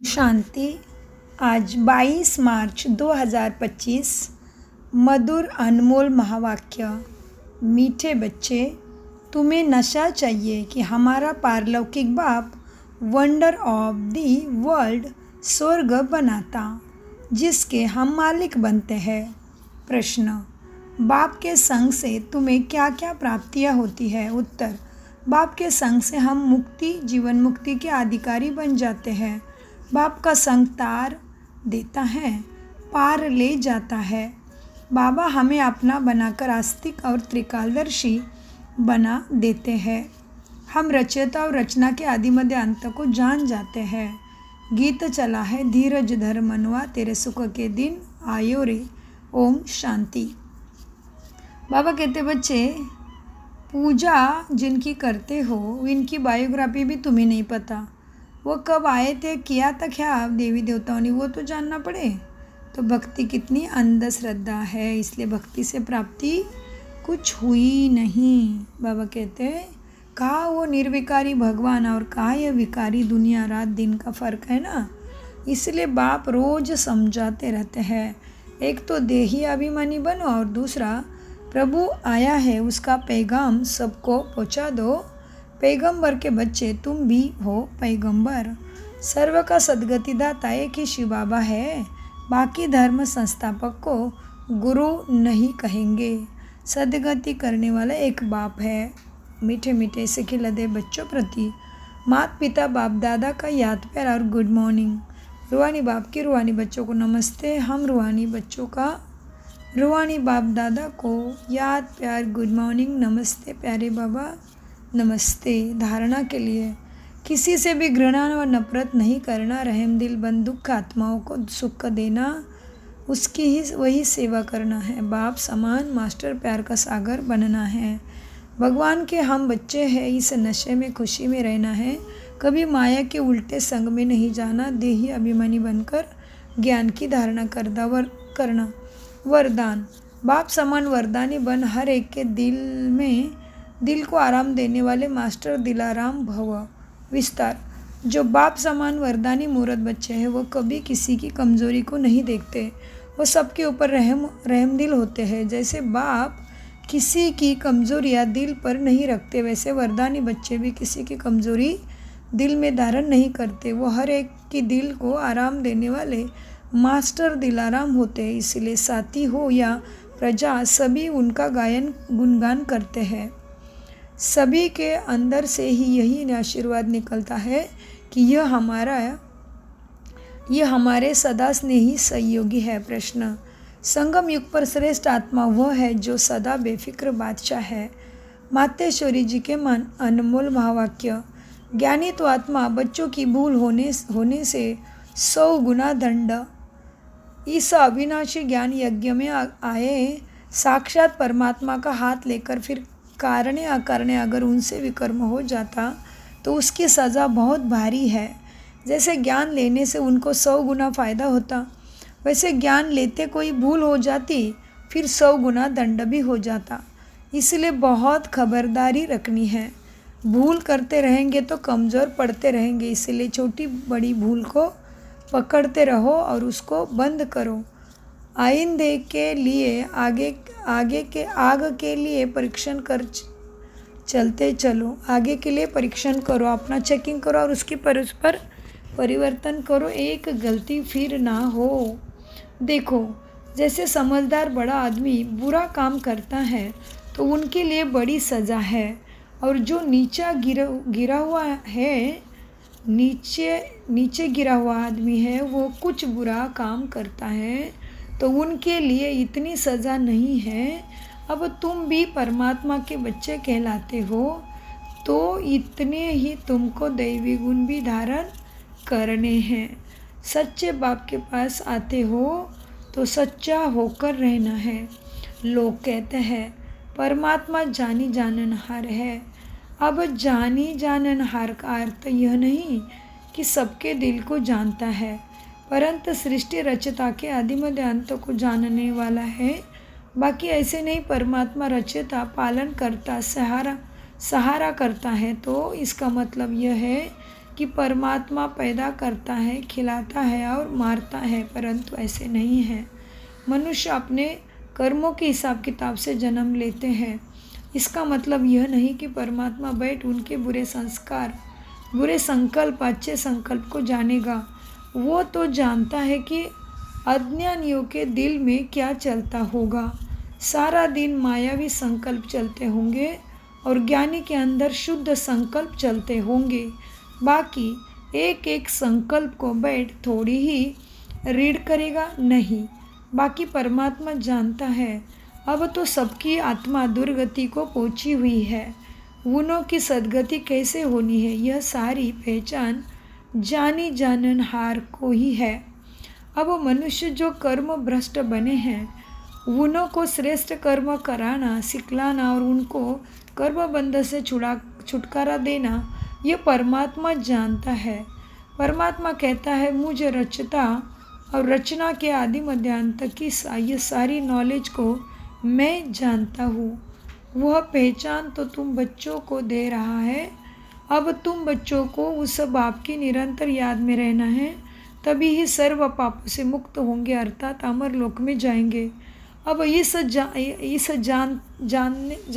शांति। आज 22 मार्च 2025। मधुर अनमोल महावाक्य। मीठे बच्चे, तुम्हें नशा चाहिए कि हमारा पारलौकिक बाप वंडर ऑफ दी वर्ल्ड स्वर्ग बनाता, जिसके हम मालिक बनते हैं। प्रश्न, बाप के संग से तुम्हें क्या क्या प्राप्तियाँ होती है? उत्तर, बाप के संग से हम मुक्ति, जीवन मुक्ति के अधिकारी बन जाते हैं। बाप का संग तार देता है, पार ले जाता है। बाबा हमें अपना बनाकर आस्तिक और त्रिकालदर्शी बना देते हैं। हम रचयिता और रचना के आदि मध्य अंत को जान जाते हैं। गीत चला है, धीरज धर मनवा, तेरे सुख के दिन आयो रे। ओम शांति। बाबा कहते, बच्चे, पूजा जिनकी करते हो इनकी बायोग्राफी भी तुम्हें नहीं पता। वो कब आए थे, किया था क्या देवी देवताओं ने, वो तो जानना पड़े। तो भक्ति कितनी अंधश्रद्धा है, इसलिए भक्ति से प्राप्ति कुछ हुई नहीं। बाबा कहते हैं, कहा वो निर्विकारी भगवान और कहा यह विकारी दुनिया, रात दिन का फ़र्क है ना। इसलिए बाप रोज समझाते रहते हैं, एक तो देही अभिमानी बनो और दूसरा प्रभु आया है उसका पैगाम सबको पहुँचा दो। पैगंबर के बच्चे तुम भी हो पैगंबर। सर्व का सद्गति दाता एक ही शिव बाबा है, बाकी धर्म संस्थापक को गुरु नहीं कहेंगे। सद्गति करने वाला एक बाप है। मीठे मीठे से खिलते बच्चों प्रति माता पिता बाप दादा का याद प्यार और गुड मॉर्निंग। रूहानी बाप की रूहानी बच्चों को नमस्ते। हम रूहानी बच्चों का रूहानी बाप दादा को याद प्यार गुड मॉर्निंग नमस्ते। प्यारे बाबा नमस्ते। धारणा के लिए किसी से भी घृणा व नफरत नहीं करना, रहम दिल बन दुख आत्माओं को सुख देना, उसकी ही वही सेवा करना है। बाप समान मास्टर प्यार का सागर बनना है। भगवान के हम बच्चे हैं, इस नशे में खुशी में रहना है। कभी माया के उल्टे संग में नहीं जाना। देही अभिमानी बनकर ज्ञान की धारणा करना। वरदान, बाप समान वरदानी बन हर एक के दिल को आराम देने वाले मास्टर दिलाराम भव। विस्तार, जो बाप समान वरदानी मूर्त बच्चे हैं वो कभी किसी की कमज़ोरी को नहीं देखते। वो सबके ऊपर रहम दिल होते हैं। जैसे बाप किसी की कमज़ोरियाँ दिल पर नहीं रखते, वैसे वरदानी बच्चे भी किसी की कमज़ोरी दिल में धारण नहीं करते। वो हर एक की दिल को आराम देने वाले मास्टर दिलाराम होते हैं। इसलिए साथी हो या प्रजा, सभी उनका गायन गुणगान करते हैं। सभी के अंदर से ही यही आशीर्वाद निकलता है कि यह हमारे सदा स्नेही सहयोगी है। प्रश्न, संगम युग पर श्रेष्ठ आत्मा वह है जो सदा बेफिक्र बादशाह है। मातेश्वरी जी के मन अनमोल महावाक्य। ज्ञानी तो आत्मा बच्चों की भूल होने से 100 गुना दंड। इस अविनाशी ज्ञान यज्ञ में आए साक्षात परमात्मा का हाथ लेकर फिर कारणे अकारणे अगर उनसे विकर्म हो जाता तो उसकी सज़ा बहुत भारी है। जैसे ज्ञान लेने से उनको 100 गुना फ़ायदा होता, वैसे ज्ञान लेते कोई भूल हो जाती फिर 100 गुना दंड भी हो जाता। इसलिए बहुत खबरदारी रखनी है। भूल करते रहेंगे तो कमज़ोर पड़ते रहेंगे। इसलिए छोटी बड़ी भूल को पकड़ते रहो और उसको बंद करो। आइंदे के लिए आग के लिए परीक्षण कर चलते चलो। आगे के लिए परीक्षण करो, अपना चेकिंग करो और उसकी परस्पर परिवर्तन करो, एक गलती फिर ना हो। देखो, जैसे समझदार बड़ा आदमी बुरा काम करता है तो उनके लिए बड़ी सज़ा है, और जो गिरा हुआ है नीचे गिरा हुआ आदमी है वो कुछ बुरा काम करता है तो उनके लिए इतनी सज़ा नहीं है। अब तुम भी परमात्मा के बच्चे कहलाते हो तो इतने ही तुमको दैवी गुण भी धारण करने हैं। सच्चे बाप के पास आते हो तो सच्चा होकर रहना है। लोग कहते हैं परमात्मा जानी जाननहार है। अब जानी जाननहार का अर्थ यह नहीं कि सबके दिल को जानता है, परंतु सृष्टि रचयिता के आदि मध्य अंत को जानने वाला है। बाकी ऐसे नहीं, परमात्मा रचयिता पालन करता सहारा करता है। तो इसका मतलब यह है कि परमात्मा पैदा करता है, खिलाता है और मारता है, परंतु ऐसे नहीं है। मनुष्य अपने कर्मों के हिसाब किताब से जन्म लेते हैं। इसका मतलब यह नहीं कि परमात्मा बैठ उनके बुरे संस्कार, बुरे संकल्प, अच्छे संकल्प को जानेगा। वो तो जानता है कि अज्ञानियों के दिल में क्या चलता होगा। सारा दिन मायावी संकल्प चलते होंगे और ज्ञानी के अंदर शुद्ध संकल्प चलते होंगे। बाकी एक एक संकल्प को बैठ थोड़ी ही रीड करेगा नहीं। बाकी परमात्मा जानता है अब तो सबकी आत्मा दुर्गति को पहुंची हुई है। उनों की सद्गति कैसे होनी है, यह सारी पहचान जानी जाननहार को ही है। अब मनुष्य जो कर्म भ्रष्ट बने हैं, उनों को श्रेष्ठ कर्म कराना, सिखलाना और उनको कर्म बंध से छुटकारा देना, ये परमात्मा जानता है। परमात्मा कहता है, मुझे रचता और रचना के आदि मध्यांत की ये सारी नॉलेज को मैं जानता हूँ। वह पहचान तो तुम बच्चों को दे रहा है। अब तुम बच्चों को उस बाप की निरंतर याद में रहना है, तभी ही सर्व पापों से मुक्त होंगे, अर्थात अमर लोक में जाएंगे। अब इस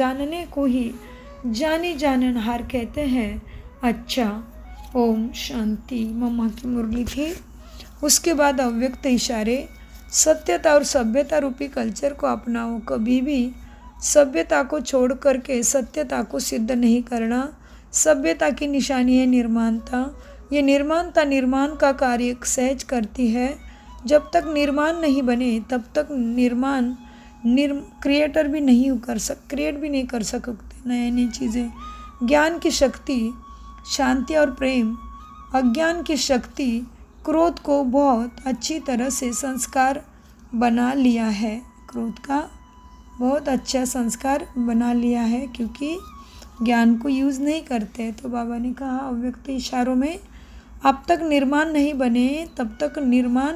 जानने को ही जानी जाननहार कहते हैं। अच्छा, ओम शांति। मम्मा की मुरली थी। उसके बाद अव्यक्त इशारे। सत्यता और सभ्यता रूपी कल्चर को अपनाओ। कभी भी सभ्यता को छोड़ करके सत्यता को सिद्ध नहीं करना। सभ्यता की निशानी है निर्माणता। ये निर्माणता निर्माण का कार्य सहज करती है। जब तक निर्माण नहीं बने तब तक क्रिएट भी नहीं कर सकते नई नई चीज़ें। ज्ञान की शक्ति शांति और प्रेम, अज्ञान की शक्ति क्रोध को बहुत अच्छी तरह से संस्कार बना लिया है। क्रोध का बहुत अच्छा संस्कार बना लिया है, क्योंकि ज्ञान को यूज़ नहीं करते। तो बाबा ने कहा अव्यक्त इशारों में, अब तक निर्माण नहीं बने तब तक निर्माण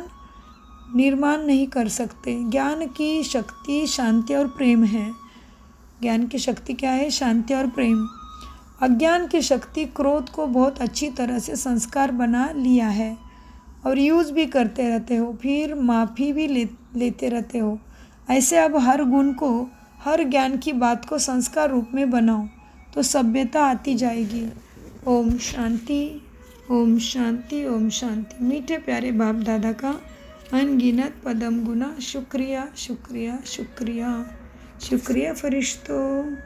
नहीं कर सकते। ज्ञान की शक्ति शांति और प्रेम है। ज्ञान की शक्ति क्या है? शांति और प्रेम। अज्ञान की शक्ति क्रोध को बहुत अच्छी तरह से संस्कार बना लिया है और यूज़ भी करते रहते हो, फिर माफ़ी भी लेते रहते हो। ऐसे अब हर गुण को, हर ज्ञान की बात को संस्कार रूप में बनाओ तो सभ्यता आती जाएगी। ओम शांति, ओम शांति, ओम शांति। मीठे प्यारे बाप दादा का अनगिनत पदम गुना शुक्रिया शुक्रिया शुक्रिया शुक्रिया फरिश्तों।